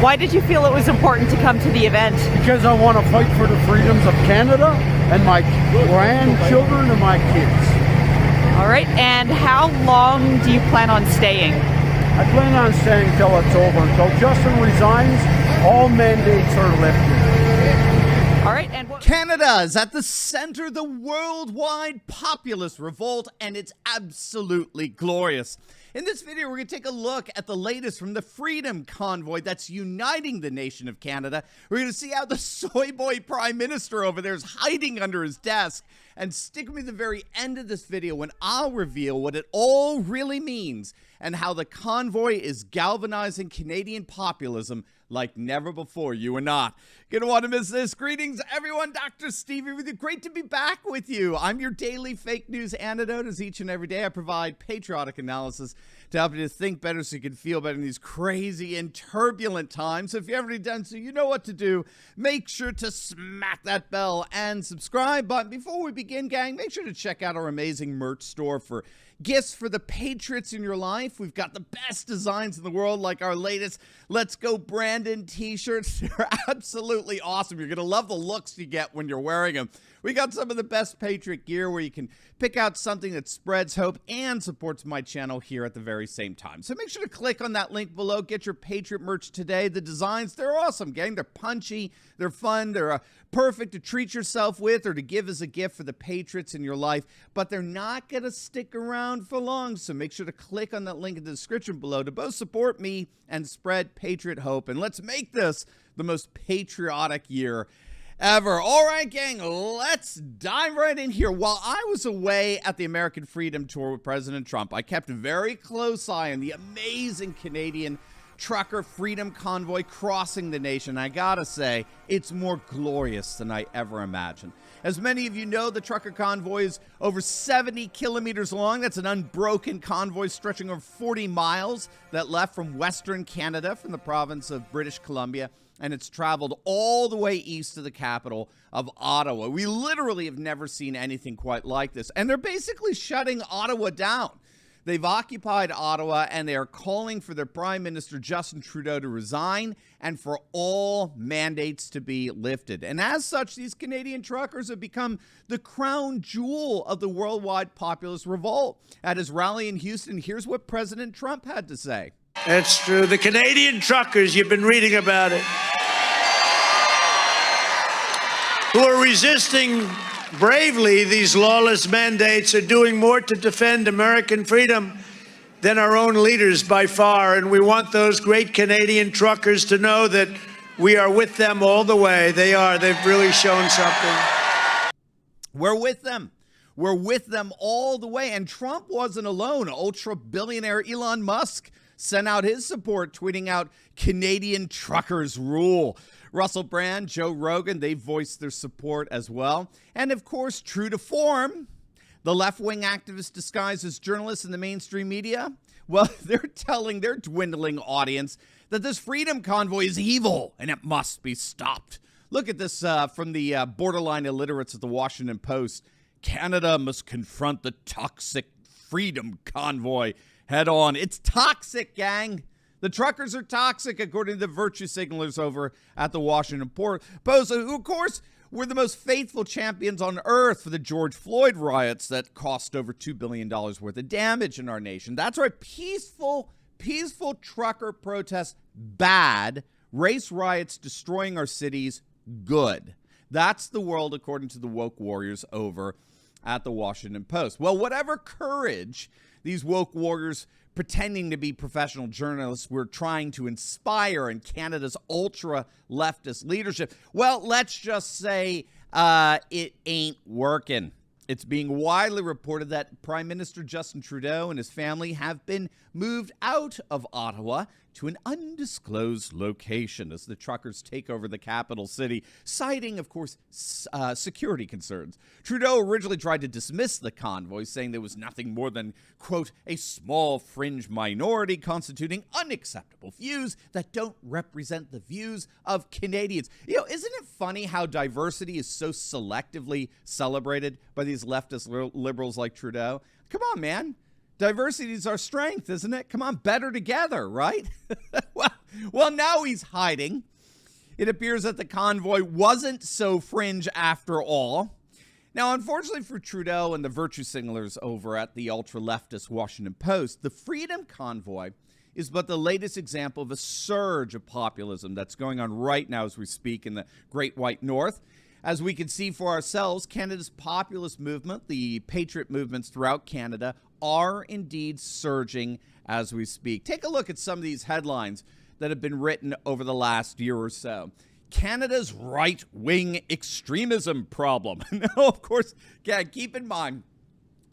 Why did you feel it was important to come to the event? Because I want to fight for the freedoms of Canada and my grandchildren and my kids. All right, and how long do you plan on staying? I plan on staying until it's over. Until Justin resigns, all mandates are lifted. All right, and Canada is at the center of the worldwide populist revolt, and it's absolutely glorious. In this video, we're going to take a look at the latest from the Freedom Convoy that's uniting the nation of Canada. We're going to see how the soy boy prime minister over there is hiding under his desk. And stick with me to the very end of this video when I'll reveal what it all really means and how the convoy is galvanizing Canadian populism like never before. You are not going to want to miss this. Greetings, everyone. Dr. Stevie with you. Great to be back with you. I'm your daily fake news antidote, as each and every day I provide patriotic analysis to help you to think better so you can feel better in these crazy and turbulent times. So if you haven't done so, you know what to do. Make sure to smack that bell and subscribe button. Before we begin, gang, make sure to check out our amazing merch store for gifts for the patriots in your life. We've got the best designs in the world, like our latest Let's Go Brandon t-shirts. They're absolutely awesome. You're going to love the looks you get when you're wearing them. We got some of the best Patriot gear where you can pick out something that spreads hope and supports my channel here at the very same time. So make sure to click on that link below. Get your Patriot merch today. The designs, they're awesome, gang. They're punchy. They're fun. They're perfect to treat yourself with or to give as a gift for the patriots in your life. But they're not going to stick around for long. So make sure to click on that link in the description below to both support me and spread Patriot hope. And let's make this the most patriotic year ever. All right, gang, let's dive right in here. While I was away at the American Freedom Tour with President Trump, I kept a very close eye on the amazing Canadian trucker Freedom Convoy crossing the nation. I gotta say, it's more glorious than I ever imagined. As many of you know, the trucker convoy is over 70 kilometers long. That's an unbroken convoy stretching over 40 miles that left from Western Canada, from the province of British Columbia, and it's traveled all the way east to the capital of Ottawa. We literally have never seen anything quite like this, and they're basically shutting Ottawa down. They've occupied Ottawa, and they are calling for their Prime Minister, Justin Trudeau, to resign and for all mandates to be lifted. And as such, these Canadian truckers have become the crown jewel of the worldwide populist revolt. At his rally in Houston, here's what President Trump had to say. That's true. The Canadian truckers, you've been reading about it, who are resisting bravely these lawless mandates, are doing more to defend American freedom than our own leaders by far. And we want those great Canadian truckers to know that we are with them all the way. They are. They've really shown something. We're with them. We're with them all the way. And Trump wasn't alone. Ultra-billionaire Elon Musk sent out his support, tweeting out, "Canadian truckers rule." Russell Brand, Joe Rogan, they voiced their support as well. And of course, true to form, the left-wing activists disguised as journalists in the mainstream media, well, they're telling their dwindling audience that this Freedom Convoy is evil and it must be stopped. Look at this from the borderline illiterates at the Washington Post. Canada must confront the toxic Freedom Convoy head on. It's toxic, gang. The truckers are toxic, according to the virtue signalers over at the Washington Post, who, of course, were the most faithful champions on earth for the George Floyd riots that cost over $2 billion worth of damage in our nation. That's right, peaceful trucker protests, bad. Race riots destroying our cities, good. That's the world, according to the woke warriors over at the Washington Post. Well, whatever courage these woke warriors pretending to be professional journalists were trying to inspire in Canada's ultra-leftist leadership, well, let's just say it ain't working. It's being widely reported that Prime Minister Justin Trudeau and his family have been moved out of Ottawa to an undisclosed location as the truckers take over the capital city, citing, of course, security concerns. Trudeau originally tried to dismiss the convoy, saying there was nothing more than, quote, a small fringe minority constituting unacceptable views that don't represent the views of Canadians. You know, isn't it funny how diversity is so selectively celebrated by these leftist liberals like Trudeau? Come on, man. Diversity is our strength, isn't it? Come on, better together, right? Well, now he's hiding. It appears that the convoy wasn't so fringe after all. Now, unfortunately for Trudeau and the virtue signalers over at the ultra-leftist Washington Post, the Freedom Convoy is but the latest example of a surge of populism that's going on right now as we speak in the Great White North. As we can see for ourselves, Canada's populist movement, the PATRIOT movements throughout Canada, are indeed surging as we speak. Take a look at some of these headlines that have been written over the last year or so. Canada's right-wing extremism problem. Now, of course, keep in mind,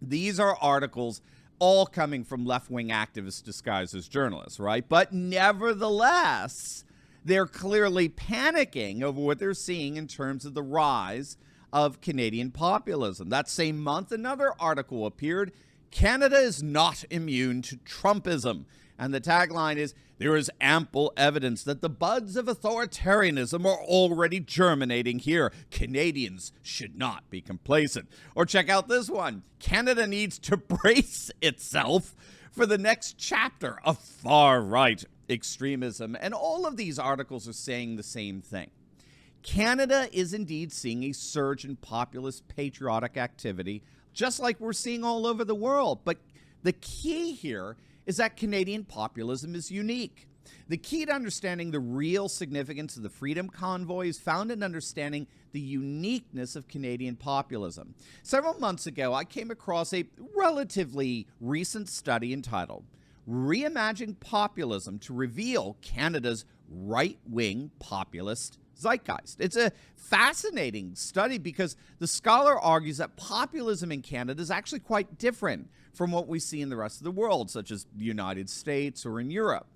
these are articles all coming from left-wing activists disguised as journalists, right? But nevertheless, they're clearly panicking over what they're seeing in terms of the rise of Canadian populism. That same month, another article appeared, Canada is not immune to Trumpism. And the tagline is, there is ample evidence that the buds of authoritarianism are already germinating here. Canadians should not be complacent. Or check out this one. Canada needs to brace itself for the next chapter of far-right extremism. And all of these articles are saying the same thing. Canada is indeed seeing a surge in populist patriotic activity, just like we're seeing all over the world. But the key here is that Canadian populism is unique. The key to understanding the real significance of the Freedom Convoy is found in understanding the uniqueness of Canadian populism. Several months ago, I came across a relatively recent study entitled Reimagine Populism to Reveal Canada's Right-Wing Populist Zeitgeist. It's a fascinating study because the scholar argues that populism in Canada is actually quite different from what we see in the rest of the world, such as the United States or in Europe.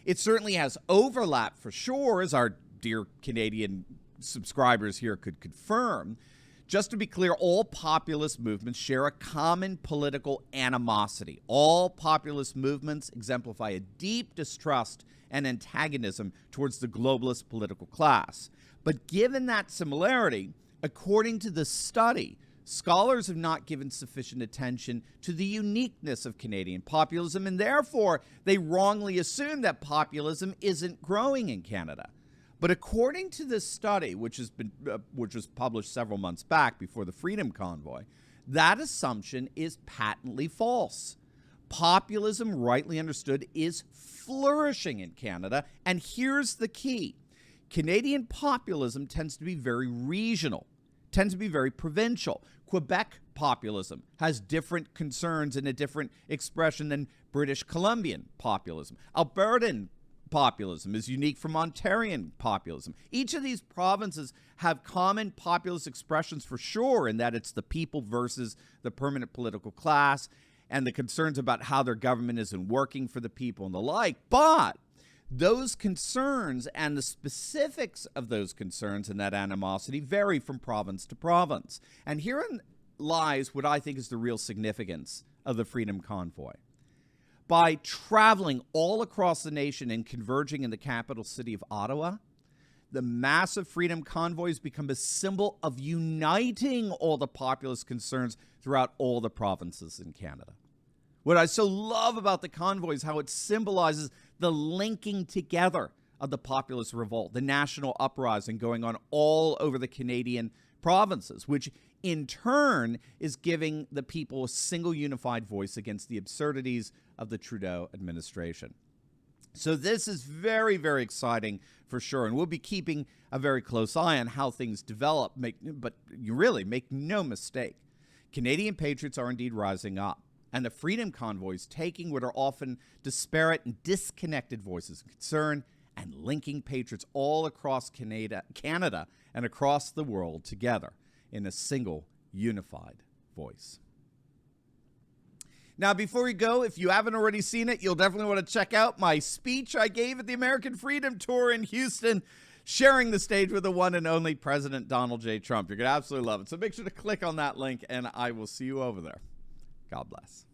It certainly has overlap for sure, as our dear Canadian subscribers here could confirm. Just to be clear, all populist movements share a common political animosity. All populist movements exemplify a deep distrust and antagonism towards the globalist political class. But given that similarity, according to the study, scholars have not given sufficient attention to the uniqueness of Canadian populism, and therefore they wrongly assume that populism isn't growing in Canada. But according to this study, which was published several months back before the Freedom Convoy, that assumption is patently false. Populism, rightly understood, is flourishing in Canada, and here's the key. Canadian populism tends to be very regional, tends to be very provincial. Quebec populism has different concerns and a different expression than British Columbian populism. Albertan populism is unique from Ontarian populism. Each of these provinces have common populist expressions for sure, in that it's the people versus the permanent political class and the concerns about how their government isn't working for the people and the like. But those concerns and the specifics of those concerns and that animosity vary from province to province. And herein lies what I think is the real significance of the Freedom Convoy. By traveling all across the nation and converging in the capital city of Ottawa, the massive Freedom Convoys become a symbol of uniting all the populist concerns throughout all the provinces in Canada. What I so love about the convoy is how it symbolizes the linking together of the populist revolt, the national uprising going on all over the Canadian provinces, which in turn is giving the people a single unified voice against the absurdities of the Trudeau administration. So this is very, very exciting for sure, and we'll be keeping a very close eye on how things develop. But you really make no mistake, Canadian patriots are indeed rising up, and the Freedom Convoy is taking what are often disparate and disconnected voices of concern and linking patriots all across Canada and across the world together in a single unified voice. Now, before we go, if you haven't already seen it, you'll definitely want to check out my speech I gave at the American Freedom Tour in Houston, sharing the stage with the one and only President Donald J. Trump. You're going to absolutely love it. So make sure to click on that link, and I will see you over there. God bless.